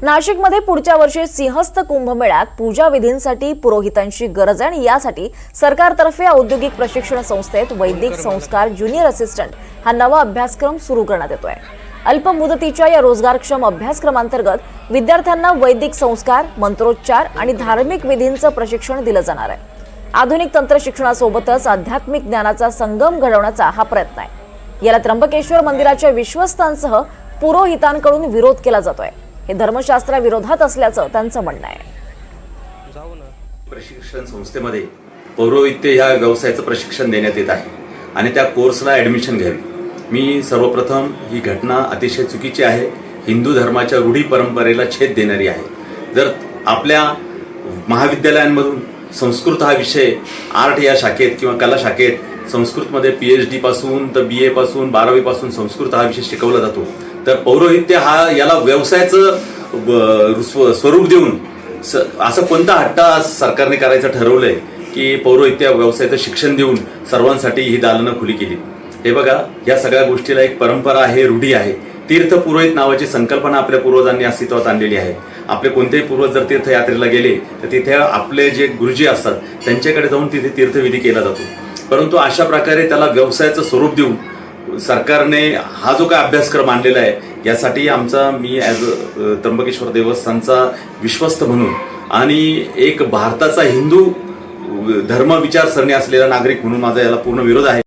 नाशिकमध्ये पुढच्या वर्षी सिंहस्थ कुंभमेळ्यात पूजा विधींसाठी पुरोहितांची गरज आहे आणि यासाठी सरकारतर्फे औद्योगिक प्रशिक्षण संस्थेत वैदिक संस्कार ज्युनियर असिस्टंट हा नवा अभ्यासक्रम सुरू करण्यात येतोय। अल्प मुदतीच्या या रोजगारक्षम अभ्यासक्रमांतर्गत विद्यार्थ्यांना वैदिक संस्कार, मंत्रोच्चार आणि धार्मिक विधींचं प्रशिक्षण दिलं जाणार आहे। आधुनिक तंत्र शिक्षणासोबतच आध्यात्मिक ज्ञानाचा संगम घडवण्याचा हा प्रयत्न आहे। याला त्र्यंबकेश्वर मंदिराच्या विश्वस्तांसह पुरोहितांकडून विरोध केला जातोय। हे धर्मशास्त्राविरोधात असल्याचं त्यांचं म्हणणं आहे। प्रशिक्षण संस्थेमध्ये पौरोहित्य या व्यवसायाचं प्रशिक्षण देण्यात येत आहे आणि त्या कोर्सला ऍडमिशन घ्यावी। मी सर्वप्रथम ही घटना अतिशय चुकीची आहे, हिंदू धर्माच्या रूढी परंपरेला छेद देणारी आहे। जर आपल्या महाविद्यालयांमधून संस्कृत हा विषय आर्ट या शाखेत किंवा कला शाखेत संस्कृतमध्ये PhD पासून तर BA पासून 12वी पासून संस्कृत हा विषय शिकवला जातो, तर पौरोहित्य हा याला व्यवसायाचं स्वरूप देऊन असं कोणता हट्ट सरकारने करायचं ठरवलंय की पौरोहित्य व्यवसायाचं शिक्षण देऊन सर्वांसाठी ही दालनं खुली केली। हे बघा, या सगळ्या गोष्टीला एक परंपरा आहे, रूढी आहे। तीर्थ पुरोहित नावाची संकल्पना आपल्या पूर्वजांनी अस्तित्वात आणलेली आहे। आपले कोणतेही पूर्वज जर तीर्थयात्रेला गेले तर तिथे आपले जे गुरुजी असतात त्यांच्याकडे जाऊन तिथे तीर्थविधी केला जातो, परंतु अशा प्रकारे त्याला व्यवसायाचं स्वरूप देऊन सरकारने हा जो काय अभ्यासक्रम आणलेला आहे यासाठी मी ॲज त्र्यंबकेश्वर देवस्थानचा विश्वस्त म्हणून आणि एक भारताचा हिंदू धर्म विचारसरणी असलेला नागरिक म्हणून माझा याला पूर्ण विरोध आहे।